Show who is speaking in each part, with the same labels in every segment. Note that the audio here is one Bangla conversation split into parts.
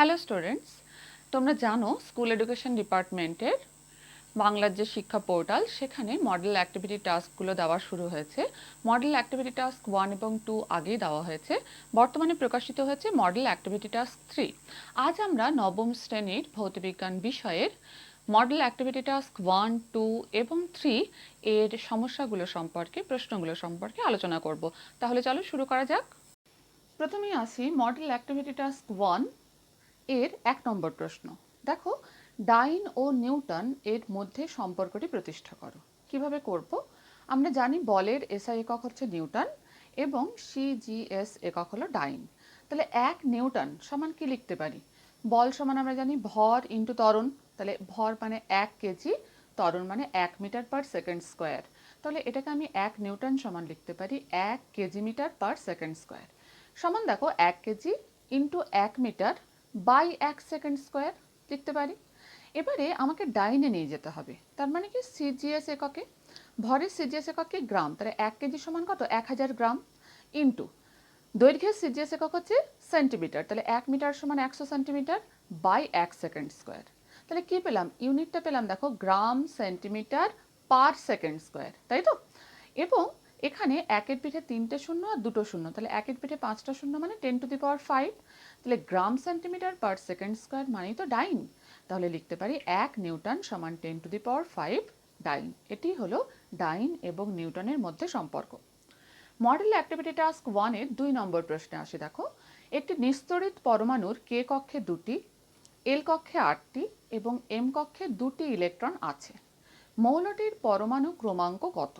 Speaker 1: হ্যালো স্টুডেন্টস, তোমরা জানো স্কুল এডুকেশন ডিপার্টমেন্টের বাংলার যে শিক্ষা পোর্টাল সেখানে মডেল অ্যাক্টিভিটি টাস্কগুলো দেওয়া শুরু হয়েছে। মডেল অ্যাক্টিভিটি টাস্ক 1 এবং 2 আগেই দেওয়া হয়েছে, বর্তমানে প্রকাশিত হয়েছে মডেল অ্যাক্টিভিটি টাস্ক 3। আজ আমরা নবম শ্রেণীর ভৌতবিজ্ঞান বিষয়ের মডেল অ্যাক্টিভিটি টাস্ক 1, 2 এবং 3 এর সমস্যাগুলো সম্পর্কে, প্রশ্নগুলো সম্পর্কে আলোচনা করব। তাহলে চলো শুরু করা যাক। প্রথমেই আসি মডেল অ্যাক্টিভিটি টাস্ক 1 এর 1 নম্বর প্রশ্ন। দেখো, ডাইন ও নিউটন এর মধ্যে সম্পর্কটি প্রতিষ্ঠা করো। কিভাবে করব? আমরা জানি বলের এসআই একক হচ্ছে নিউটন এবং সিজিএস একক হলো ডাইন। তাহলে 1 নিউটন সমান কি লিখতে পারি? বল সমান আমরা জানি ভর ইন্টু ত্বরণ। তাহলে ভর মানে 1 কেজি, ত্বরণ মানে 1 মিটার পার সেকেন্ড স্কোয়ার। তাহলে এটাকে আমি 1 নিউটন সমান লিখতে পারি 1 kg metre per second square. সমান দেখো 1 kg into 1 metre by 1 second square লিখতে পারি। এবারে আমাকে ডাইনে নিয়ে যেতে হবে, তার মানে কি সিজিএস এককে, ভরের সিজিএস এককে গ্রাম, তাহলে 1 কেজি সমান কত? 1000 গ্রাম, ইন্টু দৈর্ঘ্যের সিজিএস একক হচ্ছে সেন্টিমিটার, তাহলে 1 মিটার সমান 100 সেন্টিমিটার বাই 1 সেকেন্ড স্কোয়ার। তাহলে কি পেলাম? ইউনিটটা পেলাম দেখো গ্রাম সেন্টিমিটার পার সেকেন্ড স্কোয়ার, তাই তো? এবং এখানে একের পিঠে 3টে শূন্য আর 2টো শূন্য, তাহলে একের পিঠে 5টা শূন্য মানে 10⁵, তাহলে গ্রাম সেন্টিমিটার পার সেকেন্ড স্কোয়ার মানেই তো ডাইন। তাহলে লিখতে পারি 1 নিউটন সমান 10⁵ ডাইন। এটি হলো ডাইন এবং নিউটনের মধ্যে সম্পর্ক। মডেল অ্যাক্টিভিটি টাস্ক 1 এর 2 নম্বর প্রশ্নে আসি। দেখো, একটি নিস্তড়িত পরমাণুর কে কক্ষে 2টি, এল কক্ষে 8টি এবং এম কক্ষে 2টি ইলেকট্রন আছে। মৌলটির পরমাণু ক্রমাঙ্ক কত?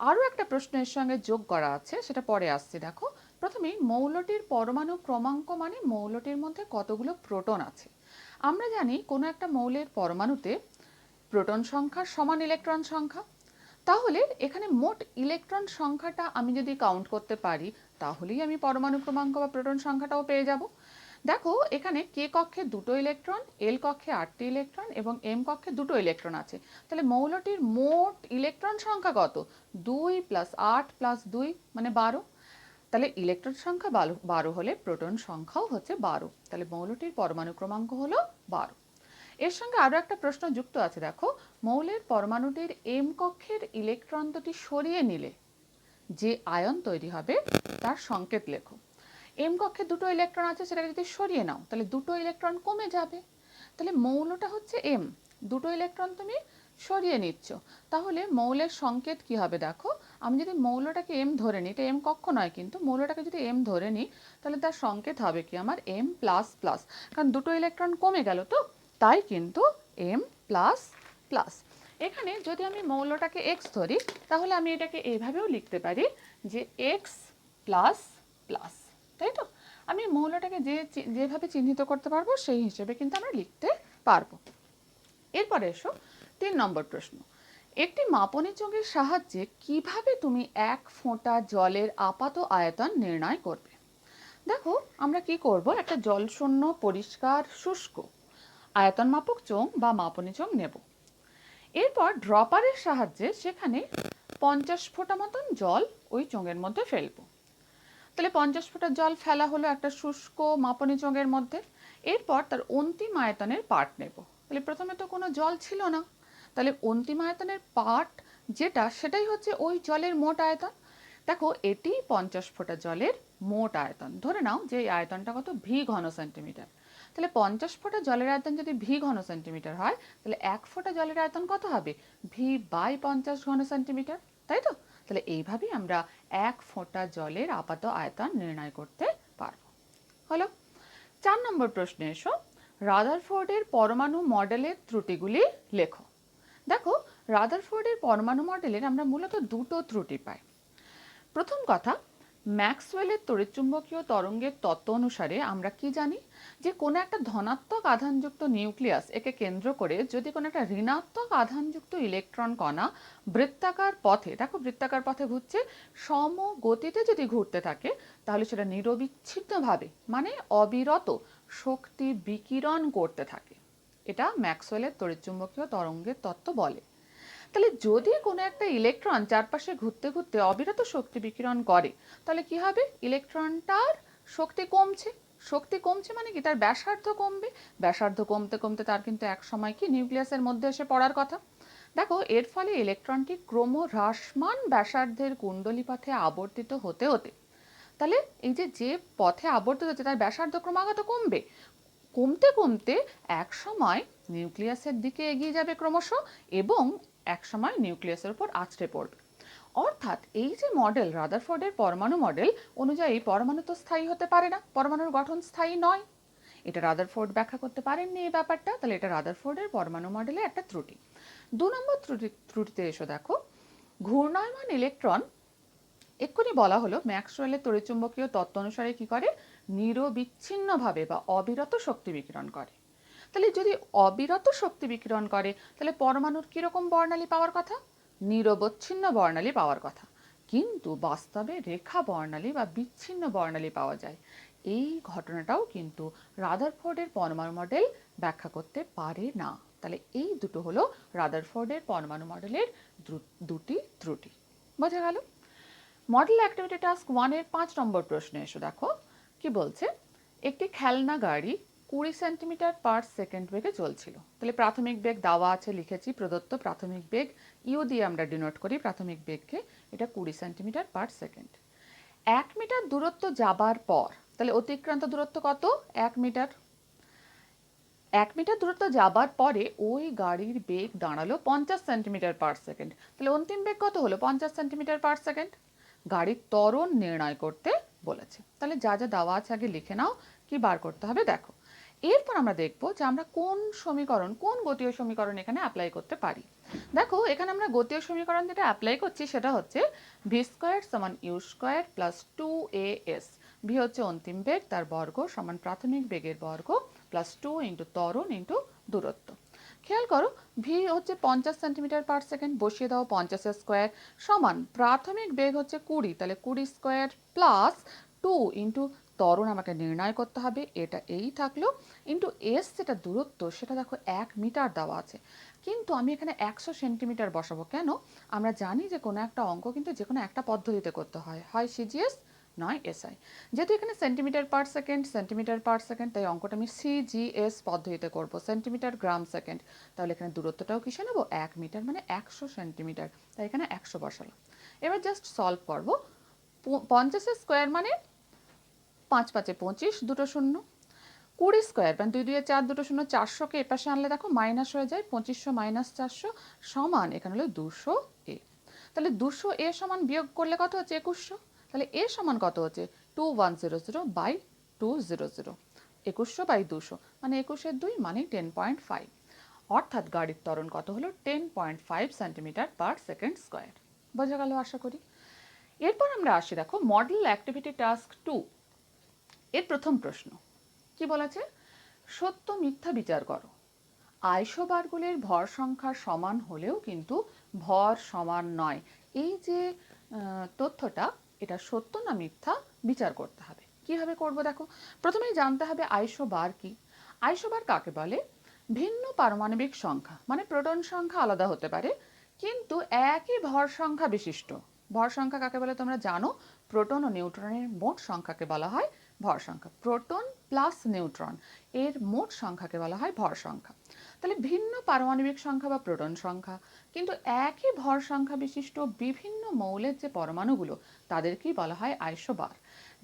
Speaker 1: আরও একটা প্রশ্ন এর সঙ্গে যোগ করা আছে, সেটা পরে আসছে। দেখো, প্রথমেই মৌলটির পরমাণু ক্রমাঙ্ক মানে মৌলটির মধ্যে কতগুলো প্রোটন আছে। আমরা জানি কোনো একটা মৌলের পরমাণুতে প্রোটন সংখ্যা সমান ইলেকট্রন সংখ্যা। তাহলে এখানে মোট ইলেকট্রন সংখ্যাটা আমি যদি কাউন্ট করতে পারি, তাহলেই আমি পরমাণু ক্রমাঙ্ক বা প্রোটন সংখ্যাটাও পেয়ে যাব। দেখো, এখানে কে কক্ষে 2টো ইলেকট্রন, এল কক্ষে 8টি ইলেকট্রন এবং এম কক্ষে 2টো ইলেকট্রন আছে। তাহলে মৌলটির মোট ইলেকট্রন সংখ্যা কত? 2 + 8 + 2 মানে 12। তাহলে ইলেকট্রন সংখ্যা 12 হলে প্রোটন সংখ্যাও হচ্ছে 12। তাহলে মৌলটির পরমাণু ক্রমাঙ্ক হলো 12। এর সঙ্গে আরও একটা প্রশ্ন যুক্ত আছে। দেখো, মৌলের পরমাণুটির এম কক্ষের ইলেকট্রন দুটি সরিয়ে নিলে যে আয়ন তৈরি হবে তার সংকেত লেখো। এম কক্ষে 2টো ইলেকট্রন আছে, সেটাকে যদি সরিয়ে নাও তাহলে 2টো ইলেকট্রন কমে যাবে। তাহলে মৌলটা হচ্ছে এম, 2টো ইলেকট্রন তুমি সরিয়ে নিচ্ছ, তাহলে মৌলের সংকেত কি হবে? দেখো, আমি যদি মৌলটাকে এম ধরে নিই, এটা এম কক্ষ নয় কিন্তু, মৌলটাকে যদি এম ধরে নিই তাহলে তার সংকেত হবে কি আমার? এম প্লাস প্লাস, কারণ 2টো ইলেকট্রন কমে গেল তো, তাই কিন্তু এম প্লাস প্লাস। এখানে যদি আমি মৌলটাকে এক্স ধরি তাহলে আমি এটাকে এইভাবেও লিখতে পারি যে এক্স প্লাস প্লাস, তাই তো? আমি মৌলটাকে যেভাবে চিহ্নিত করতে পারবো সেই হিসেবে কিন্তু আমরা লিখতে পারবো। এরপরে এসো 3 নম্বর প্রশ্ন। একটি মাপনী চোঙের সাহায্যে কিভাবে তুমি 1 ফোঁটা জলের আপাত আয়তন নির্ণয় করবে? দেখো, আমরা কি করব, একটা জলশূন্য পরিষ্কার শুষ্ক আয়তন মাপক চোঙ বা মাপনী চোঙ নেব। এরপর ড্রপারের সাহায্যে সেখানে 50 ফোঁটা মতন জল ওই চোঙের মধ্যে ফেলবো। তাহলে 50 ফোঁটা জল ফেলা হলো একটা শুষ্ক মাপনী চোঙের মধ্যে। এরপর তার অন্তিম আয়তনের পার্ট নেব। তাহলে প্রথমে তো কোনো জল ছিল না, তাহলে অন্তিম আয়তনের পার্ট যেটা, সেটাই হচ্ছে ওই জলের মোট আয়তন। দেখো, এটি 50 ফোঁটা জলের মোট আয়তন। ধরে নাও যে এই আয়তনটা কত? ভি ঘন সেন্টিমিটার। তাহলে 50 ফোঁটা জলের আয়তন যদি ভি ঘন সেন্টিমিটার হয়, তাহলে 1 ফোঁটা জলের আয়তন কত হবে? ভি বাই 50 ঘন সেন্টিমিটার, তাই তো? তাহলে এইভাবেই আমরা 1 ফোঁটা জলের আপাত আয়তন নির্ণয় করতে পারব। হলো। 4 নম্বর প্রশ্নে এসো, রাদারফোর্ডের পরমাণু মডেলের ত্রুটিগুলি লেখো। দেখো, রাদারফোর্ডের পরমাণু মডেলের আমরা মূলত 2টো ত্রুটি পাই। প্রথম কথা, ম্যাক্সওয়েলের তড়িৎচুম্বকীয় তরঙ্গের তত্ত্ব অনুসারে আমরা কি জানি যে কোনো একটা ধনাত্মক আধানযুক্ত নিউক্লিয়াস একে কেন্দ্র করে যদি কোনো একটা ঋণাত্মক আধানযুক্ত ইলেকট্রন কণা বৃত্তাকার পথে, দেখো বৃত্তাকার পথে ঘুরছে, সম গতিতে যদি ঘুরতে থাকে, তাহলে সেটা নিরবিচ্ছিন্নভাবে মানে অবিরত শক্তি বিকিরণ করতে থাকে। এটা ম্যাক্সওয়েলের তড়িৎচুম্বকীয় তরঙ্গের তত্ত্ব বলে। তাহলে যদি কোনো একটা ইলেকট্রন চারপাশে ঘুরতে ঘুরতে অবিরত শক্তি বিকিরণ করে, তাহলে কি হবে? ইলেকট্রনটার শক্তি কমছে, শক্তি কমছে মানে কি, তার ব্যাসার্ধ কমবে। ব্যাসার্ধ কমতে কমতে তার কিন্তু এক সময় কি নিউক্লিয়াসের মধ্যে এসে পড়ার কথা। দেখো, এর ফলে ইলেকট্রনটি ক্রমহ্রাসমান ব্যাসার্ধের কুণ্ডলী পথে আবর্তিত হতে হতে, তাহলে এই যে যে পথে আবর্তিত হচ্ছে তার ব্যাসার্ধ ক্রমাগত কমবে। কমতে কমতে এক সময় নিউক্লিয়াসের দিকে এগিয়ে যাবে ক্রমশ, এবং এক সময় নিউক্লিয়াসের উপর আছড়ে পড়বে। অর্থাৎ এই যে মডেল, রাদারফোর্ডের পরমাণু মডেল অনুযায়ী পরমাণু তো স্থায়ী হতে পারে না, পরমাণুর গঠন স্থায়ী নয়। এটা রাদারফোর্ড ব্যাখ্যা করতে পারেননি এই ব্যাপারটা, তাহলে এটা রাদারফোর্ডের পরমাণু মডেলে একটা ত্রুটি। 2 নম্বর ত্রুটিতে এসো দেখো, ঘূর্ণায়মান ইলেকট্রন, এক্ষুনি বলা হলো ম্যাক্সওয়েলের তড়িৎচুম্বকীয় তত্ত্ব অনুসারে কি করে, নিরবিচ্ছিন্নভাবে বা অবিরত শক্তি বিকিরণ করে। তাহলে যদি অবিরত শক্তি বিকিরণ করে, তাহলে পরমাণুর কিরকম বর্ণালী পাওয়ার কথা, নিরবচ্ছিন্ন বর্ণালী পাওয়ার কথা। কিন্তু বাস্তবে রেখা বর্ণালী বা বিচ্ছিন্ন বর্ণালী পাওয়া যায়। এই ঘটনাটাও কিন্তু রাদারফোর্ডের পরমাণু মডেল ব্যাখ্যা করতে পারে না। তাহলে এই দুটো হলো রাদারফোর্ডের পরমাণু মডেলের দুটি ত্রুটি। বোঝা গেল? মডেল অ্যাক্টিভিটি টাস্ক 1-এর 5 নম্বর প্রশ্নে এসো দেখো কি বলছে। একটি খেলনা গাড়ি 20 সেন্টিমিটার পার সেকেন্ড বেগে চলছিল। তাহলে প্রাথমিক বেগ দেওয়া আছে, লিখেছি প্রদত্ত প্রাথমিক বেগ, ইউ দিয়ে আমরা ডিনোট করি প্রাথমিক বেগকে, এটা 20 সেন্টিমিটার পার সেকেন্ড। 1 মিটার দূরত্ব যাবার পর, তাহলে অতিক্রান্ত দূরত্ব কত, 1 মিটার। 1 মিটার দূরত্ব যাবার পরে ওই গাড়ির বেগ দাঁড়ালো 50 সেন্টিমিটার পার সেকেন্ড। তাহলে অন্তিম বেগ কত হলো, 50 সেন্টিমিটার পার সেকেন্ড। গাড়ির ত্বরণ নির্ণয় করতে বলেছে। তাহলে যা যা দেওয়া আছে আগে লিখে নাও, কি বার করতে হবে দেখো। এরপর আমরা দেখব যে আমরা কোন সমীকরণ, কোন গতীয় সমীকরণ এখানে অ্যাপ্লাই করতে পারি। দেখো, এখানে আমরা গতীয় সমীকরণ যেটা অ্যাপ্লাই করছি সেটা হচ্ছে ভি স্কোয়ার সমান U square plus 2as। V হচ্ছে অন্তিম বেগ, তার বর্গ সমান প্রাথমিক বেগের বর্গ প্লাস 2 ইন্টু ত্বরণ ইন্টু দূরত্ব। খেয়াল করো, ভি হচ্ছে 50 সেন্টিমিটার পার সেকেন্ড, বসিয়ে দাও 50 স্কোয়ার সমান প্রাথমিক বেগ হচ্ছে 20, তাহলে 20 স্কোয়ার প্লাস 2 ইন্টু ত্বরণ আমাকে নির্ণয় করতে হবে, এটা এই থাকলো, ইন্টু এস যেটা দূরত্ব সেটা দেখো 1 মিটার দেওয়া আছে, কিন্তু আমি এখানে 100 সেন্টিমিটার বসাবো কেন, আমরা জানি যে কোনো একটা অঙ্ক কিন্তু যে কোনো একটা পদ্ধতিতে করতে হয়, হয় সিজিএস নয় এসআই। যেহেতু এখানে সেন্টিমিটার পার সেকেন্ড, তাই অঙ্কটা আমি সিজিএস পদ্ধতিতে করব, সেন্টিমিটার গ্রাম সেকেন্ড। তাহলে এখানে দূরত্বটাও কিসে নেবো, 1 মিটার, মানে 100 সেন্টিমিটার, তাই এখানে 100 বসালাম। এবার জাস্ট সলভ করব। 50 স্কোয়ার মানে 5 5 25, দুটো শূন্য। 20 স্কোয়ার মানে 2 2 4, দুটো শূন্য, 400কে এপাশে আনলে দেখো মাইনাস হয়ে যায়, 2500 মাইনাস 400 সমান এখানে হলো 200 এ। তাহলে 200 এ সমান বিয়োগ করলে কত হচ্ছে 2100। তাহলে এ সমান কত হচ্ছে 2100/200, 2100 বাই 200 মানে 21/2 মানে 10.5। অর্থাৎ গাড়ির ত্বরণ কত হলো 10.5 সেন্টিমিটার পার সেকেন্ড স্কোয়ার। বোঝা গেল আশা করি। এরপর আমরা আসি দেখো মডেল অ্যাক্টিভিটি টাস্ক 2 এর প্রথম প্রশ্ন কি বলেছে, সত্য মিথ্যা বিচার করো। আইসোবারগুলির ভর সংখ্যা সমান হলেও কিন্তু ভর সমান নয়। এই যে তথ্যটা, এটা সত্য না মিথ্যা বিচার করতে হবে। কিভাবে করব দেখো, প্রথমেই জানতে হবে আইসোবার কি। আইসোবার কাকে বলে, ভিন্ন পারমাণবিক সংখ্যা মানে প্রোটন সংখ্যা আলাদা হতে পারে কিন্তু একই ভর সংখ্যা বিশিষ্ট। ভর সংখ্যা কাকে বলে তোমরা জানো, প্রোটন ও নিউট্রনের মোট সংখ্যাকে বলা হয় ভর সংখ্যা। প্রোটন প্লাস নিউট্রন এর মোট সংখ্যাকে বলা হয় ভর সংখ্যা। তাহলে ভিন্ন পারমাণবিক সংখ্যা বা প্রোটন সংখ্যা কিন্তু একই ভর সংখ্যা বিশিষ্ট বিভিন্ন মৌলের যে পরমাণুগুলো তাদেরকেই বলা হয় আইসোবার।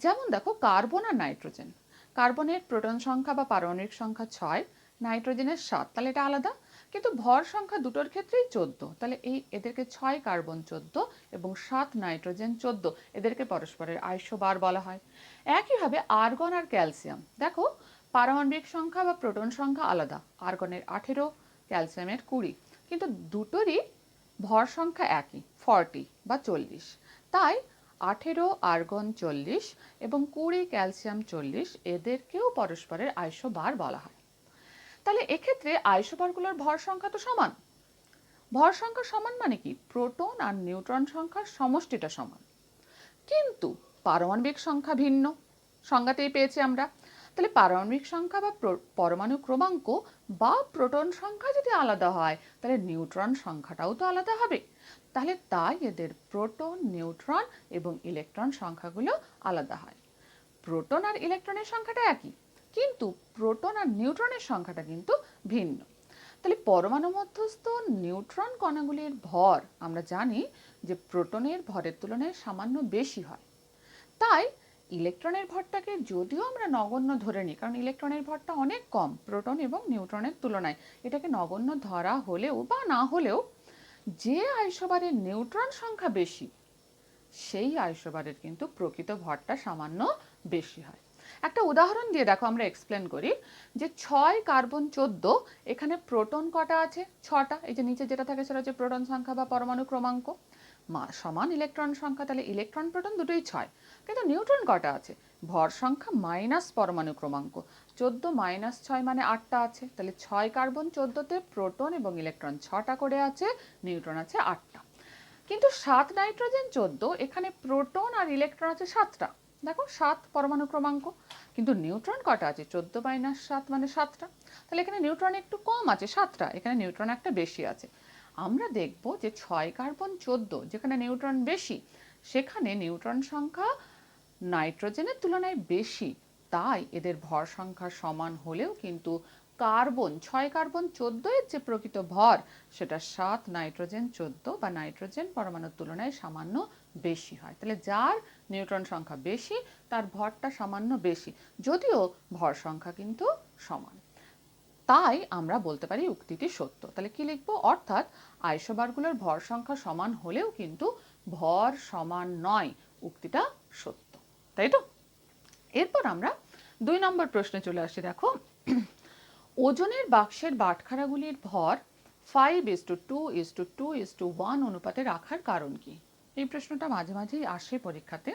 Speaker 1: যেমন দেখো কার্বন আর নাইট্রোজেন, কার্বনের প্রোটন সংখ্যা বা পারমাণবিক সংখ্যা 6, নাইট্রোজেনের 7, তাহলে এটা আলাদা, কিন্তু ভর সংখ্যা দুটোর ক্ষেত্রেই 14, তাহলে এই এদেরকে 6 কার্বন 14 এবং 7 নাইট্রোজেন 14, এদেরকে পরস্পরের আইসোবার বলা হয়। একইভাবে আর্গন আর ক্যালসিয়াম, দেখো পারমাণবিক সংখ্যা বা প্রোটন সংখ্যা আলাদা, আর্গনের 18, ক্যালসিয়ামের 20, কিন্তু দুটোরই ভর সংখ্যা একই 40 বা 40, তাই 18 আর্গন 40 এবং 20 ক্যালসিয়াম 40, এদেরকেও পরস্পরের আইসোবার বলা হয়। তাহলে এক্ষেত্রে আইসোবারগুলোর ভর সংখ্যা তো সমান। ভর সংখ্যা সমান মানে কি, প্রোটন আর নিউট্রন সংখ্যার সমষ্টিটা সমান, কিন্তু পারমাণবিক সংখ্যা ভিন্ন, সংজ্ঞাতেই পেয়েছি আমরা। তাহলে পারমাণবিক সংখ্যা বা পরমাণু ক্রমাঙ্ক বা প্রোটন সংখ্যা যদি আলাদা হয় তাহলে নিউট্রন সংখ্যাটাও তো আলাদা হবে। তাহলে তাই এদের প্রোটন, নিউট্রন এবং ইলেকট্রন সংখ্যাগুলো আলাদা হয়। প্রোটন আর ইলেকট্রনের সংখ্যাটা একই, কিন্তু প্রোটন আর নিউট্রনের সংখ্যাটা কিন্তু ভিন্ন। তাহলে পরমাণু মধ্যস্থ নিউট্রন কণাগুলির ভর আমরা জানি যে প্রোটনের ভরের তুলনায় সামান্য বেশি হয়। তাই ইলেকট্রনের ভরটাকে যদিও আমরা নগণ্য ধরে নিই, কারণ ইলেকট্রনের ভরটা অনেক কম প্রোটন এবং নিউট্রনের তুলনায়, এটাকে নগণ্য ধরা হলেও বা না হলেও যে আইসোবারের নিউট্রন সংখ্যা বেশি সেই আইসোবারের কিন্তু প্রকৃত ভরটা সামান্য বেশি হয়। একটা উদাহরণ দিয়ে দেখো, আমরা এক্সপ্লেন করি যে 6 কার্বন 14, এখানে প্রোটন কটা আছে? 6টা। এই যে নিচে যেটা থাকে সেটা হচ্ছে প্রোটন সংখ্যা বা পরমাণু ক্রমাঙ্ক, সমান ইলেকট্রন সংখ্যা, তাহলে ইলেকট্রন প্রোটন দুটোই 6। কিন্তু নিউট্রন কটা আছে? ভর সংখ্যা মাইনাস পরমাণু ক্রমাঙ্ক, 14 মাইনাস 6 মানে 8টা আছে। তাহলে 6 কার্বন 14তে প্রোটন এবং ইলেকট্রন 6টা করে আছে, নিউট্রন আছে 8টা। কিন্তু 7 নাইট্রোজেন 14, এখানে প্রোটন আর ইলেকট্রন আছে 7টা। দেখো 7 পরমাণু ক্রমাঙ্ক, কিন্তু নিউট্রন কটা আছে? 14 মাইনাস 7 মানে 7টা। তাহলে এখানে নিউট্রন একটু কম আছে 7টা, এখানে নিউট্রন একটা বেশি আছে। আমরা দেখব যে 6 কার্বন 14 যেখানে নিউট্রন বেশি, সেখানে নিউট্রন সংখ্যা নাইট্রোজেনের তুলনায় বেশি, তাই এদের ভর সংখ্যা সমান হলেও কিন্তু কার্বন 6 কার্বন 14 এর যে প্রকৃত ভর সেটা 7 নাইট্রোজেন 14 বা নাইট্রোজেন পরমাণুর তুলনায় সামান্য বেশি হয়। তাহলে যার নিউট্রন সংখ্যা বেশি তার ভরটা সামান্য বেশি, যদিও ভর সংখ্যা কিন্তু সমান। তাই আমরা বলতে পারি উক্তিটি সত্য। তাহলে কি লিখবো? অর্থাৎ আইসোবারগুলোর ভর সংখ্যা সমান হলেও কিন্তু ভর সমান নয়, উক্তিটা সত্য। তাই তো? এরপর আমরা 2 নম্বর প্রশ্নে চলে আসি। দেখো, ওজনের বাক্সের বাটখারাগুলির ভর 5:2:2:1 অনুপাতে রাখার কারণ কি? এই প্রশ্নটা মাঝে মাঝেই আসে পরীক্ষাতে।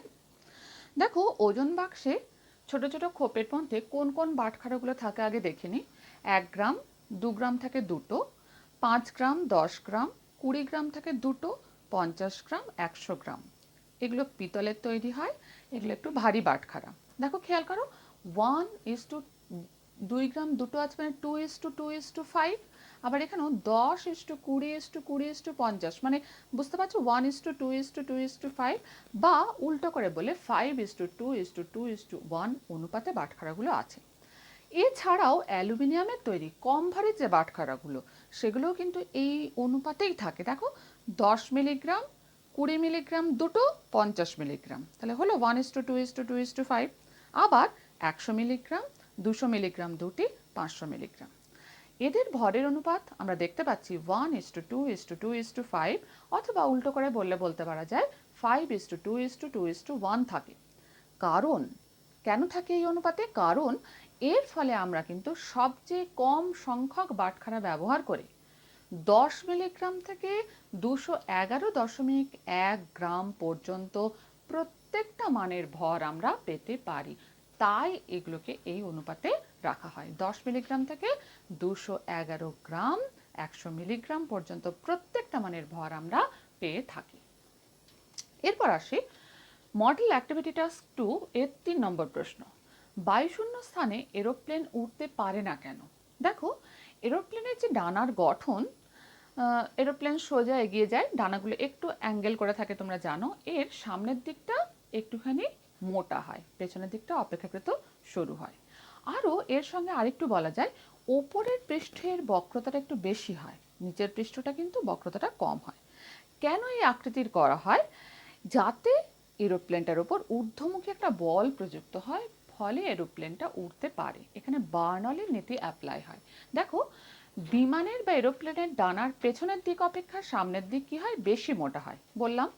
Speaker 1: দেখো, ওজন বাক্সে ছোট ছোট খোপের মধ্যে কোন কোন বাটখারাগুলো থাকে আগে দেখে নিই। 1 গ্রাম, 2 গ্রাম থাকে দুটো, 5 গ্রাম, 10 গ্রাম, 20 গ্রাম থাকে দুটো, 50 গ্রাম, 100 গ্রাম। এগুলো পিতলের তৈরি হয়, এগুলো একটু ভারী বাটখারা। দেখো খেয়াল করো, 1:2 গ্রাম দুটো আছে মানে 2:2:5। আবার এখানেও 10:20:20:50, মানে বুঝতে পারছো 1:2:2:5, বা উল্টো করে বলে 5:2:2:1 অনুপাতে বাটখারাগুলো আছে। এছাড়াও অ্যালুমিনিয়ামের তৈরি কম ভারী যে বাটখারাগুলো সেগুলোও কিন্তু এই অনুপাতেই থাকে। দেখো 10 মিলিগ্রাম, 20 মিলিগ্রাম দুটো, 50 মিলিগ্রাম, তাহলে হলো 1:2:2:5। আবার 100 মিলিগ্রাম, 200 মিলিগ্রাম দুটি, 500 মিলিগ্রাম। এদের ভরের অনুপাত আমরা দেখতে পাচ্ছি 1:2:2:5, অথবা উল্টো করে বলতে পারা যায় 5:2:2:1 থাকে। কারণ কেন থাকে এই অনুপাতে? কারণ এর ফলে আমরা কিন্তু সবচেয়ে কম সংখ্যক বাটখারা ব্যবহার করে 10 মিলিগ্রাম থেকে 211.1 গ্রাম পর্যন্ত প্রত্যেকটা মানের ভর আমরা পেতে পারি। তাই এগুলোকে এই অনুপাতে রাখা হয়। 10 মিলিগ্রাম থেকে 211 গ্রাম, 100 মিলিগ্রাম পর্যন্ত প্রত্যেকটা মানের ভর আমরা পেয়ে থাকি। এরপর আসি মডেল অ্যাক্টিভিটি টাস্ক 2 এর 3 নম্বর প্রশ্ন। বায়ুশূন্য স্থানে এরোপ্লেন উঠতে পারে না কেন? দেখো, এরোপ্লেনের যে ডানার গঠন, এরোপ্লেন সোজা এগিয়ে যায়, ডানাগুলো একটু অ্যাঙ্গেল করে থাকে তোমরা জানো। এর সামনের দিকটা একটুখানি মোটা হয়, পেছনের দিকটা অপেক্ষাকৃত সরু হয়। আরও এর সঙ্গে আরেকটু বলা যায়, ওপরের পৃষ্ঠের বক্রতাটা একটু বেশি হয়, নিচের পৃষ্ঠটা কিন্তু বক্রতাটা কম হয়। কেন এই আকৃতির করা হয়? যাতে এরোপ্লেনটার উপর ঊর্ধ্বমুখী একটা বল প্রযুক্ত হয়, ফলে এরোপ্লেনটা উড়তে পারে। এখানে বার্নলের নীতি অ্যাপ্লাই হয়। দেখো, বিমানের বা এরোপ্লেনের ডানার পেছনের দিক অপেক্ষা সামনের দিক কি হয়? বেশি মোটা হয় বললাম,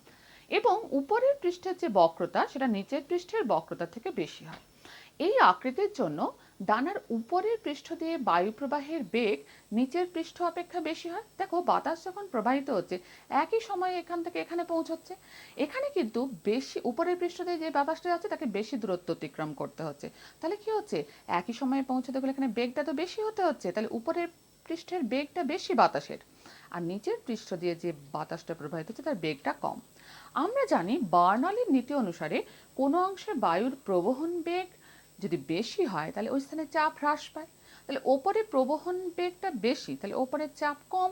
Speaker 1: এবং উপরের পৃষ্ঠের যে বক্রতা সেটা নিচের পৃষ্ঠের বক্রতা থেকে বেশি হয়। এই আকৃতির জন্য ডানার উপরের পৃষ্ঠ দিয়ে বায়ু প্রবাহের বেগ নিচের পৃষ্ঠ অপেক্ষা বেশি হয়। দেখো, বাতাস যখন প্রবাহিত হচ্ছে একই সময়ে এখান থেকে এখানে পৌঁছচ্ছে, এখানে কিন্তু বেশি উপরের পৃষ্ঠ দিয়ে যে বাতাসটা যাচ্ছে তাকে বেশি দূরত্ব অতিক্রম করতে হচ্ছে। তাহলে কি হচ্ছে? একই সময়ে পৌঁছতে গেলে এখানে বেগটা তো বেশি হতে হচ্ছে, তাহলে উপরের পৃষ্ঠের বেগটা বেশি বাতাসের, আর নিচের পৃষ্ঠ দিয়ে যে বাতাসটা প্রবাহিত হচ্ছে তার বেগটা কম। আমরা জানি বার্নলের নীতি অনুসারে কোনো অংশে বায়ুর প্রবহন বেগ যদি বেশি হয় তাহলে ওই স্থানে চাপ হ্রাস পায়। তাহলে ওপরে প্রবহন বেগটা বেশি, তাহলে ওপরের চাপ কম,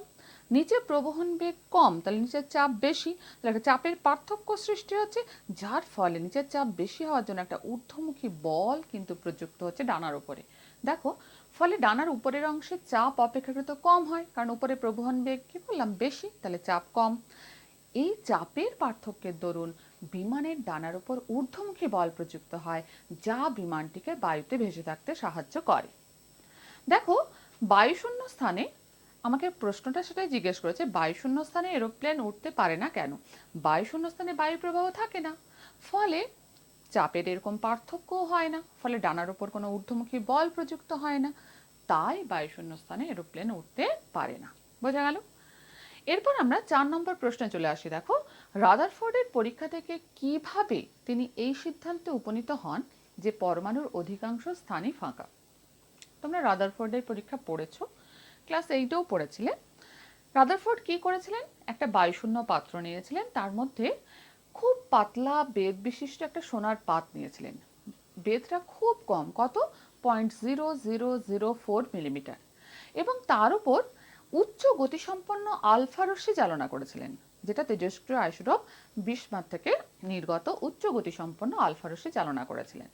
Speaker 1: নিচে প্রবহন বেগ কম, তাহলে নিচের চাপ বেশি, তাহলে একটা চাপের পার্থক্য সৃষ্টি হচ্ছে, যার ফলে নিচের চাপ বেশি হওয়ার জন্য একটা ঊর্ধ্বমুখী বল কিন্তু প্রযুক্ত হচ্ছে ডানার উপরে। দেখো, ফলে ডানার উপরের অংশে চাপ অপেক্ষাকৃত কম হয়, কারণ উপরে প্রবহন বেগ কি বললাম বেশি, তাহলে চাপ কম। এই চাপের পার্থক্যের দরুন বিমানের ডানার উপর ঊর্ধ্বমুখী বল প্রযুক্ত হয়, যা বিমানটিকে বায়ুতে ভেসে থাকতে সাহায্য করে। দেখো, বায়ুশূন্য স্থানে আমাকে প্রশ্নটা সেটাই জিজ্ঞেস করেছে, বায়ুশূন্য স্থানে এরোপ্লেন উঠতে পারে না কেন? বায়ুশূন্য স্থানে বায়ু প্রবাহ থাকে না, ফলে চাপের এরকম পার্থক্যও হয় না, ফলে ডানার উপর কোনো ঊর্ধ্বমুখী বল প্রযুক্ত হয় না, তাই বায়ুশূন্য স্থানে এরোপ্লেন উঠতে পারে না। বোঝা গেল? এরপর আমরা 4 নম্বর প্রশ্নে চলে আসি। দেখো, রাদারফোর্ডের পরীক্ষা থেকে কিভাবে তিনি এই সিদ্ধান্তে উপনীত হন যে পরমাণুর অধিকাংশ স্থানই ফাঁকা? তোমরা রাদারফোর্ডের পরীক্ষা পড়েছো, ক্লাস 8এও পড়েছিলে। রাদারফোর্ড কি করেছিলেন? একটা বায়ুশূন্য পাত্র নিয়েছিলেন, তার মধ্যে খুব পাতলা বেদ বিশিষ্ট একটা সোনার পাত নিয়েছিলেন। বেদটা খুব কম, কত? 0.0004 মিলিমিটার, এবং তার উপর উচ্চ গতিসম্পন্ন আলফা রশ্মি চালনা করেছিলেন, যেটা তেজস্ক্রিয় আইসোটোপ বিসমাথ থেকে নির্গত উচ্চ গতিসম্পন্ন আলফা রশ্মি চালনা করেছিলেন।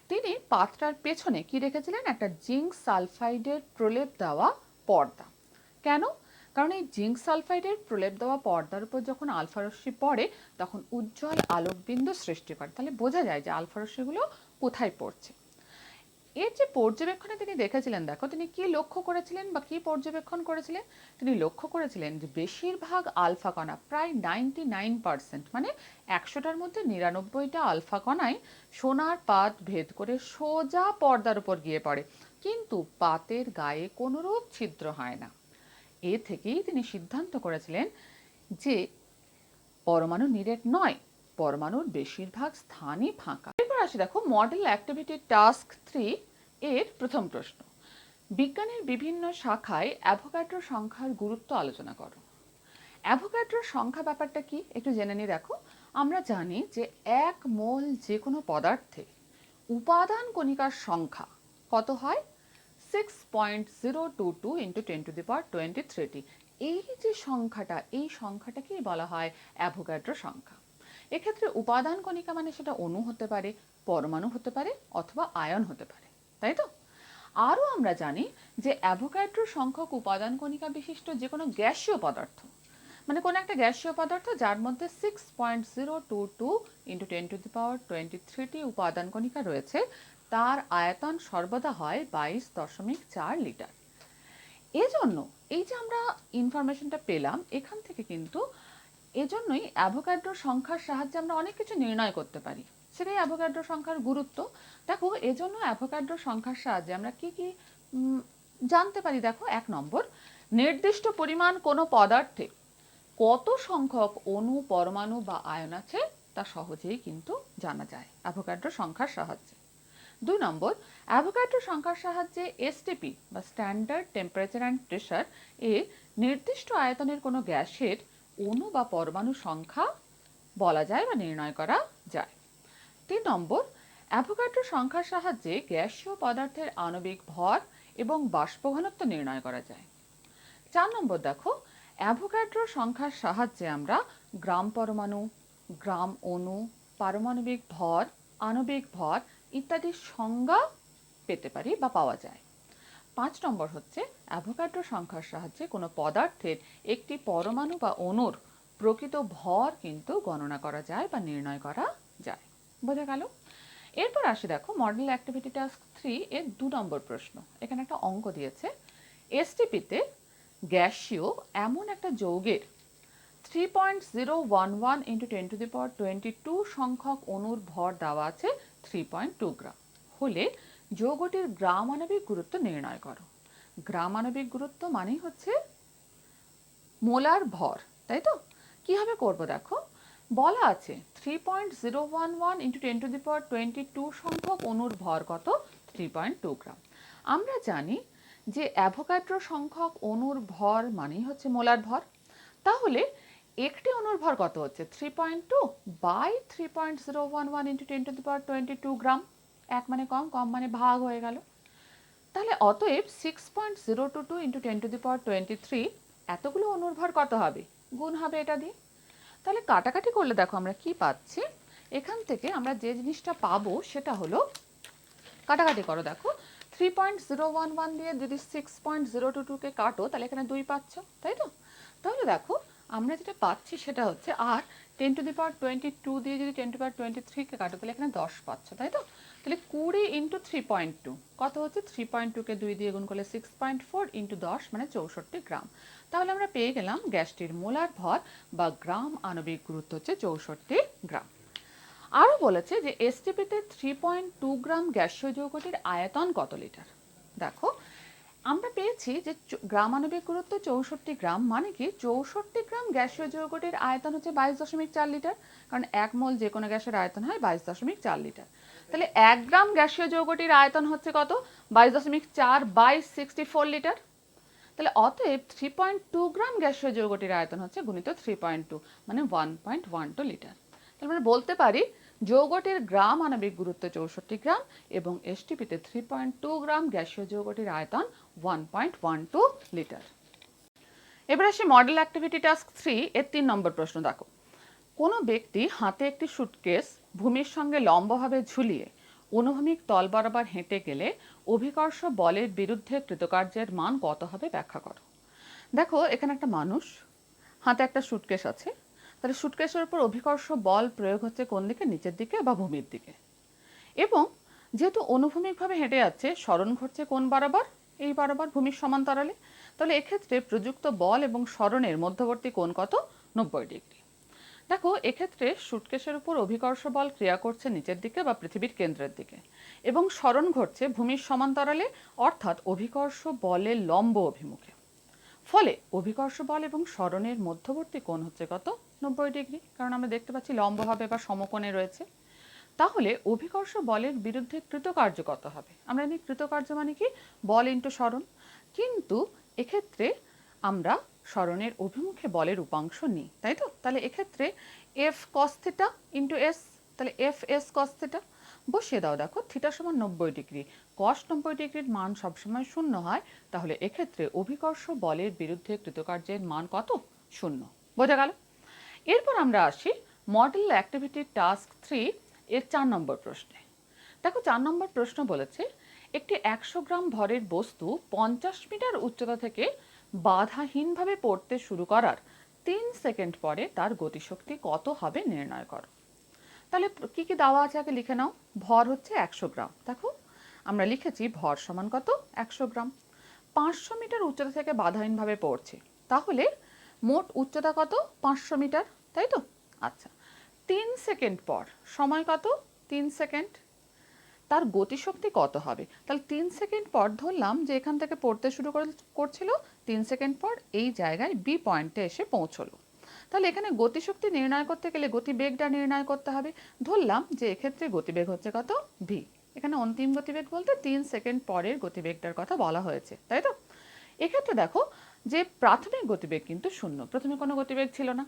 Speaker 1: তিনি পাত্রার পেছনে কি রেখেছিলেন? একটা জিঙ্ক সালফাইডের প্রলেপ দেওয়া পর্দা। কেন? কারণ এই জিঙ্ক সালফাইডের প্রলেপ দেওয়া পর্দার উপর যখন আলফা রশ্মি পড়ে, তখন উজ্জ্বল আলোকবিন্দু সৃষ্টি করে, তাহলে বোঝা যায় যে আলফা রশ্মিগুলো কোথায় পড়ছে। এর যে পর্যবেক্ষণে তিনি দেখেছিলেন, দেখো তিনি কি লক্ষ্য করেছিলেন বা কি পর্যবেক্ষণ করেছিলেন? তিনি লক্ষ্য করেছিলেন যে বেশিরভাগ আলফা কণা, প্রায় 99%, মানে 100টার মধ্যে 99টা আলফা কণাই সোনার পাত ভেদ করে সোজা পর্দার উপর গিয়ে পড়ে, কিন্তু পাতের গায়ে কোনোরূপ ছিদ্র হয় না। এ থেকেই তিনি সিদ্ধান্ত করেছিলেন যে পরমাণু নিরেট নয়, পরমাণুর বেশিরভাগ স্থানই ফাঁকা। এরপর আসি, দেখো, মডেল অ্যাক্টিভিটি টাস্ক 3 এর প্রথম প্রশ্ন, বিজ্ঞানের বিভিন্ন শাখায় অ্যাভোগাড্রো সংখ্যার গুরুত্ব আলোচনা করো। অ্যাভোগাড্রো সংখ্যা ব্যাপারটা কি একটু জেনে নি। দেখো, আমরা জানি যে 1 মোল যে কোনো পদার্থে উপাদান কণিকার সংখ্যা কত হয়? 6.022 × 10⁻23। এই যে সংখ্যাটা, এই সংখ্যাটাকেই বলা হয় অ্যাভোগাড্রো সংখ্যা। এক্ষেত্রে উপাদান কণিকা মানে সেটা অণু হতে পারে, পরমাণু হতে পারে, অথবা আয়ন হতে পারে, তাই তো? আরও আমরা জানি যে অ্যাভোগাড্রো সংখ্যক উপাদান কণিকা বিশিষ্ট যে কোনো গ্যাসীয় পদার্থ, মানে কোনো একটা গ্যাসীয় পদার্থ যার মধ্যে 6.022 × 10⁻23টি উপাদান কণিকা রয়েছে, তার আয়তন সর্বদা হয় 22.4 লিটার। এজন্য এই যে আমরা ইনফরমেশনটা পেলাম এখান থেকে, কিন্তু এজন্যই অ্যাভোগাড্রো সংখ্যার সাহায্যে আমরা অনেক কিছু নির্ণয় করতে পারি, সেটাই অ্যাভোগাড্রো সংখ্যার গুরুত্ব। দেখো, এজন্য অ্যাভোগাড্রো সংখ্যার সাহায্যে আমরা কি কি জানতে পারি। দেখো, 1 নম্বর, নির্দিষ্ট পরিমাণ কোনো পদার্থে কত সংখ্যক অণু, পরমাণু বা আয়ন আছে তা সহজেই কিন্তু জানা যায় অ্যাভোগাড্রো সংখ্যার সাহায্যে। 2 নম্বর, অ্যাভোগাড্রো সংখ্যার সাহায্যে এসটিপি বা স্ট্যান্ডার্ড টেম্পারেচার অ্যান্ড প্রেশার এ নির্দিষ্ট আয়তনের কোনো গ্যাসের অণু বা পরমাণু সংখ্যা বলা যায় বা নির্ণয় করা যায়। 3 নম্বর, অ্যাভোগাড্রো সংখ্যার সাহায্যে গ্যাসীয় পদার্থের আণবিক ভর এবং বাষ্প ঘনত্ব নির্ণয় করা যায়। 4 নম্বর, দেখো, অ্যাভোগাড্রো সংখ্যার সাহায্যে আমরা গ্রাম পরমাণু, গ্রাম অণু, পারমাণবিক ভর, আণবিক ভর ইত্যাদির সংজ্ঞা পেতে পারি বা পাওয়া যায়। 5 নম্বর হচ্ছে, অ্যাভোগাড্রো সংখ্যার সাহায্যে কোনো পদার্থের একটি পরমাণু বা অণুর প্রকৃত ভর কিন্তু গণনা করা যায় বা নির্ণয় করা যায়। বোঝা গেল? এরপর আসি, দেখো, মডেল অ্যাক্টিভিটি টাস্ক 3 এর 2 নম্বর প্রশ্ন। এখানে একটা অঙ্ক দিয়েছে, এসটিপিতে গ্যাসীয় এমন একটা যৌগের 3.011 × 10⁻22 সংখ্যক অণুর ভর দেওয়া আছে 3.2 গ্রাম হলে যৌগটির গ্রাম আণবিক গুরুত্ব নির্ণয় করো। গ্রাম আণবিক গুরুত্ব মানেই হচ্ছে মোলার ভর, তাই তো? কিভাবে করব? দেখো, বলা আছে 3.011 × 10⁻22 সংখ্যক অণুর ভর কত? 3.2 গ্রাম। আমরা জানি যে অ্যাভোগাড্রো সংখ্যক অণুর ভর মানেই হচ্ছে মোলার ভর, তাহলে একটি অণুর ভর কত হচ্ছে? 3.2 বাই 3.011 × 10⁻22 গ্রাম। 1 মানে কম, কম মানে ভাগ হয়ে গেল। তাহলে অতএব 6.022 ইন্টু 10⁻23 এতগুলো অণুর ভর কত হবে? গুণ হবে এটা দিয়ে। তাহলে কাটাকাটি করলে দেখো আমরা কি পাচ্ছি, এখান থেকে আমরা যে জিনিসটা পাবো সেটা হলো, কাটাকাটি করো দেখো, 3.011 দিয়ে যদি 6.022কে কাটো তাহলে এখানে 2 পাচ্ছ, তাই তো? তাহলে দেখো আমরা যেটা পাচ্ছি সেটা হচ্ছে, আর 10⁻22 দিয়ে যদি 10⁻23কে কাটো তাহলে এখানে 10 পাচ্ছ, তাই তো? তাহলে 20 ইন্টু 3.2 কত হচ্ছে? 3.2কে 2 দিয়ে গুণ করলে 6.4 ইন্টু 10 মানে 64 গ্রাম। তাহলে আমরা পেয়ে গেলাম গ্যাসটির মোলার ভর বা গ্রাম আণবিক গুরুত্ব হচ্ছে 64 গ্রাম। আরও বলেছে যে এসটিপিতে 3.2 গ্রাম গ্যাসীয় যৌগটির আয়তন কত লিটার। দেখো আমরা পেয়েছি যে গ্রাম আণবিক গুরুত্ব 64 গ্রাম, মানে কি 64 গ্রাম গ্যাসীয় যৌগটির আয়তন হচ্ছে 22.4 লিটার, কারণ 1 মোল যে কোনো গ্যাসের আয়তন হয় 22.4 লিটার। তাহলে 1 গ্রাম গ্যাসীয় যৌগটির আয়তন হচ্ছে কত? 22.4 বাই 64 লিটার। তাহলে অতএব 3.2 গ্রাম গ্যাসীয় যৌগটির আয়তন হচ্ছে গুণিত 3.2 মানে 1.12 লিটার। তাহলে আমরা বলতে পারি যৌগটির গ্রাম আণবিক গুরুত্ব 64 গ্রাম এবং এসটিপিতে 3.2 গ্রাম গ্যাসীয় যৌগটির আয়তন 1.12 লিটার। এবার আসি মডেল অ্যাক্টিভিটি টাস্ক 3 এর 3 নম্বর প্রশ্ন। দেখো কোনো ব্যক্তি হাতে একটি সুটকেস ভূমির সঙ্গে লম্বভাবে ঝুলিয়ে অনুভূমিক তল বরাবর হেঁটে গেলে অভিকর্ষ বলের বিরুদ্ধে কৃতকার্যের মান কত হবে ব্যাখ্যা করো। দেখো এখানে একটা মানুষ, হাতে একটা সুটকেস আছে, তাহলে সুটকেসের উপর অভিকর্ষ বল প্রয়োগ হচ্ছে কোন দিকে? নিচের দিকে বা ভূমির দিকে। এবং যেহেতু অনুভূমিকভাবে হেঁটে যাচ্ছে, সরণ ঘটছে কোন বরাবর? এই বরাবর, ভূমির সমান্তরালে। তাহলে এক্ষেত্রে প্রযুক্ত বল এবং সরণের মধ্যবর্তী কোণ কত? 90 ডিগ্রি। দেখো এক্ষেত্রে সুটকেসের উপর অভিকর্ষ বল ক্রিয়া করছে নিচের দিকে বা পৃথিবীর কেন্দ্রের দিকে, এবং সরণ ঘটছে ভূমির সমান্তরালে, অর্থাৎ অভিকর্ষ বলের লম্ব অভিমুখে। ফলে অভিকর্ষ বল এবং সরণের মধ্যবর্তী কোণ হচ্ছে কত? 90 ডিগ্রি, কারণ আমরা দেখতে পাচ্ছি লম্বভাবে বা সমকোণে রয়েছে। তাহলে অভিকর্ষ বলের বিরুদ্ধে কৃতকার্য কত হবে? আমরা জানি কৃতকার্য মানে কি? বল ইন্টু সরণ। কিন্তু এক্ষেত্রে আমরা সরণের অভিমুখে বলের উপাংশ নিই, তাই তো? তাহলে এক্ষেত্রে F cos theta into S, তাহলে এফ এস কস থিটা বসিয়ে দাও। দেখো থিটা সমান 90 ডিগ্রি, কস 90 ডিগ্রির মান সবসময় শূন্য হয়, তাহলে এক্ষেত্রে অভিকর্ষ বলের বিরুদ্ধে কৃতকার্যের মান কত? শূন্য। বোঝা গেল? এরপর আমরা আসি মডেল অ্যাক্টিভিটি টাস্ক 3 এর 4 নম্বর প্রশ্নে। দেখো 4 নম্বর প্রশ্ন বলেছে একটি 100 গ্রাম ভরের বস্তু 50 মিটার উচ্চতা থেকে বাধাহীনভাবে পড়তে শুরু করার 3 সেকেন্ড পরে তার গতিশক্তি কত হবে নির্ণয় করো। তাহলে কি কি দেওয়া আছে আগে লিখে নাও। ভর হচ্ছে 100 গ্রাম। দেখো আমরা লিখেছি ভর সমান কত? 100 গ্রাম। 500 মিটার উচ্চতা থেকে বাধাহীনভাবে পড়ছে, তাহলে মোট উচ্চতা কত? 500 মিটার, তাই তো? আচ্ছা, 3 সেকেন্ড পর সময় কত? 3 সেকেন্ড। তার গতিশক্তি কত হবে? তাহলে 3 সেকেন্ড পর ধরলাম যে এখান থেকে পড়তে শুরু করছিল, 3 সেকেন্ড পর এই জায়গায় বি পয়েন্টে এসে পৌঁছলো। তাহলে এখানে গতিশক্তি নির্ণয় করতে গেলে গতিবেগটা নির্ণয় করতে হবে। ধরলাম যে এক্ষেত্রে গতিবেগ হচ্ছে কত? ভি। এখানে অন্তিম গতিবেগ বলতে 3 সেকেন্ড পরের গতিবেগটার কথা বলা হয়েছে, তাই তো? এক্ষেত্রে দেখো যে প্রাথমিক গতিবেগ কিন্তু শূন্য, প্রথমে কোনো গতিবেগ ছিল না।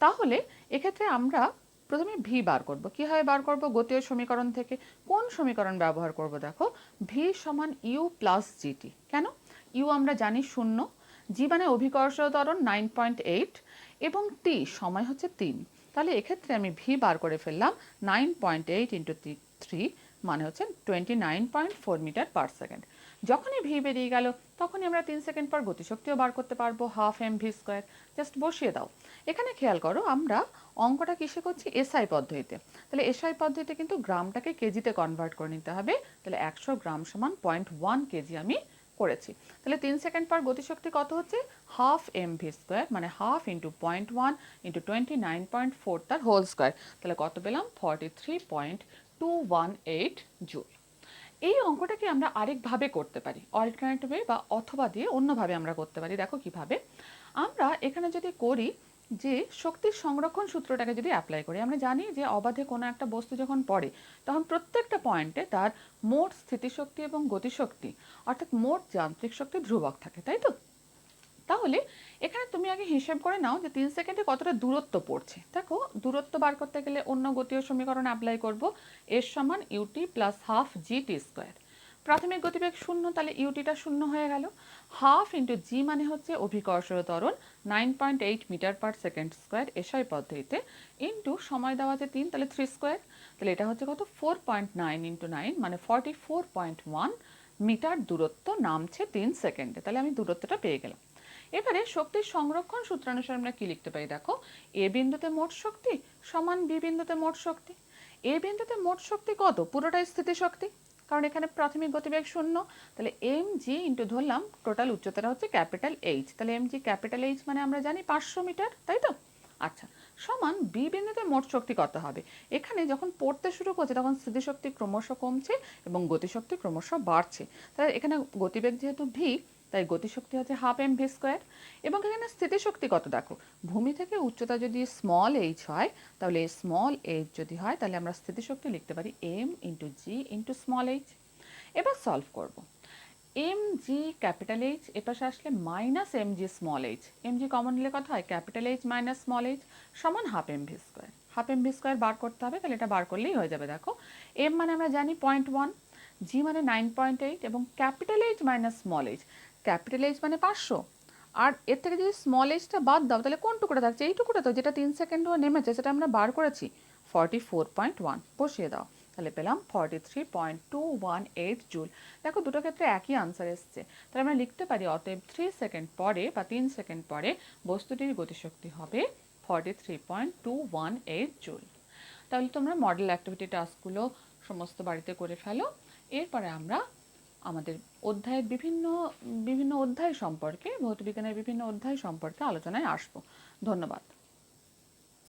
Speaker 1: তাহলে এক্ষেত্রে আমরা প্রথমে ভি বার করব। কীভাবে বার করব? গতীয় সমীকরণ থেকে। কোন সমীকরণ ব্যবহার করব? দেখো ভি সমান ইউ প্লাস জিটি। কেন? ইউ আমরা জানি শূন্য, জি মানে অভিকর্ষ ত্বরণ 9.8 এবং টি সময় হচ্ছে 3। তাহলে এক্ষেত্রে আমি ভি বার করে ফেললাম 9.8 ইন্টু 3 মানে হচ্ছে 29.4 মিটার পার সেকেন্ড। যখনই ভি বেরিয়ে গেল তখনই আমরা 3 সেকেন্ড পর গতিশক্তিও বার করতে পারবো, half M V square. Just বসিয়ে দাও। এখানে খেয়াল করো আমরা অঙ্কটা কিসে করছি? এসআই পদ্ধতিতে। তাহলে এসআই পদ্ধতিতে কিন্তু গ্রামটাকে কেজিতে কনভার্ট করে নিতে হবে। তাহলে 100 গ্রাম সমান 0.1 কেজি আমি করেছি। তাহলে 3 সেকেন্ড পর গতিশক্তি কত হচ্ছে? হাফ এম ভি স্কোয়ার, মানে হাফ ইন্টু 0.1 ইন্টু 29.4 তার হোল স্কোয়ার। তাহলে কত পেলাম? 43.218 জুল। এই অঙ্কটাকে আমরা আরেকভাবে করতে পারি, অল্টারনেটিভ ওয়ে বা অথবা দিয়ে অন্যভাবে আমরা করতে পারি। দেখো কিভাবে আমরা এখানে যদি করি যে শক্তির সংরক্ষণ সূত্রটাকে যদি অ্যাপ্লাই করি, আমরা জানি যে অবাধে কোনো একটা বস্তু যখন পড়ে তখন প্রত্যেকটা পয়েন্টে তার মোট স্থিতিশক্তি এবং গতিশক্তি অর্থাৎ মোট যান্ত্রিক শক্তি ধ্রুবক থাকে, তাই তো? তাহলে এখানে তুমি আগে হিসেব করে নাও যে 3 সেকেন্ডে কতটা দূরত্ব পড়ছে। দেখো দূরত্ব বার করতে গেলে অন্য গতীয় সমীকরণ অ্যাপ্লাই করব, এর সমান UT plus half GT square. প্রাথমিক গতিবেগ শূন্য, তাহলে ইউটিটা শূন্য হয়ে গেল। হাফ ইন্টু জি মানে হচ্ছে অভিকর্ষীয় ত্বরণ 9.8 metre per second square SI পদ্ধতিতে, ইন্টু সময় দেওয়া আছে 3, তাহলে 3 স্কোয়ার, তাহলে এটা হচ্ছে কত 4.9 ইন্টু 9 মানে 44.1 মিটার দূরত্ব নামছে 3 সেকেন্ডে। তাহলে আমি দূরত্বটা পেয়ে গেলাম। এবারে শক্তির সংরক্ষণ সূত্রানুসারে আমরা কি লিখতে পারি দেখো, এ বিন্দুতে মোট শক্তি সমান বি বিন্দুতে মোট শক্তি। এ বিন্দুতে মোট শক্তি কত, পুরোটাই স্থিতিশক্তি, কারণ এখানে প্রাথমিক গতিবেগ শূন্য, তাহলে এম জি ইন্টু ধরলাম টোটাল উচ্চতাটা হচ্ছে ক্যাপিটাল এইচ, তাহলে এম জি ক্যাপিটাল এইচ মানে আমরা জানি 500 মিটার, তাই তো? আচ্ছা, সমান বি বিন্দুতে মোট শক্তি কত হবে। এখানে যখন পড়তে শুরু করছে তখন স্থিতিশক্তি ক্রমশ কমছে এবং গতিশক্তি ক্রমশ বাড়ছে, তাহলে এখানে গতিবেগ যেহেতু ভি, তাই গতিশক্তি হচ্ছে হাফ এম ভি স্কোয়ার। এবং এখানে স্থিতিশক্তি কত দেখো, ভূমি থেকে উচ্চতা যদি স্মল এইচ হয়, তাহলে স্মল এইচ যদি হয় তাহলে আমরা স্থিতিশক্তি লিখতে পারি M into G into small H. এবার সলভ করব। এম জি ক্যাপিটাল এইচ এপাশে আসলে minus M G small H, M G common নিলে কথা হয় capital H minus small H সমান half M V square. Half M V square বার করতে হবে, তাহলে এটা বার করলেই হয়ে যাবে। দেখো এম মানে আমরা জানি 0.1, জি মানে 9.8 এবং capital H minus small H, capital H মানে 500, আর এর থেকে যদি স্মল এইচটা বাদ দাও তাহলে কোন টুকুটা থাকছে, এই টুকুটা তো যেটা 3 সেকেন্ডও নেমেছে, সেটা আমরা বার করেছি 44.1, বসিয়ে দাও, তাহলে পেলাম 43.218 জুল। দেখো দুটো ক্ষেত্রে একই আনসার এসছে, তাহলে আমরা লিখতে পারি অতএব 3 সেকেন্ড পরে বা 3 সেকেন্ড পরে বস্তুটির গতিশক্তি হবে 43.218 জুল। তাহলে তোমরা মডেল অ্যাক্টিভিটি টাস্কগুলো সমস্ত বাড়িতে করে ফেলো। এরপরে আমরা আমাদের অধ্যায়ের বিভিন্ন বিভিন্ন অধ্যায় সম্পর্কে, ভৌতবিজ্ঞানের বিভিন্ন অধ্যায় সম্পর্কে আলোচনায় আসবো। ধন্যবাদ।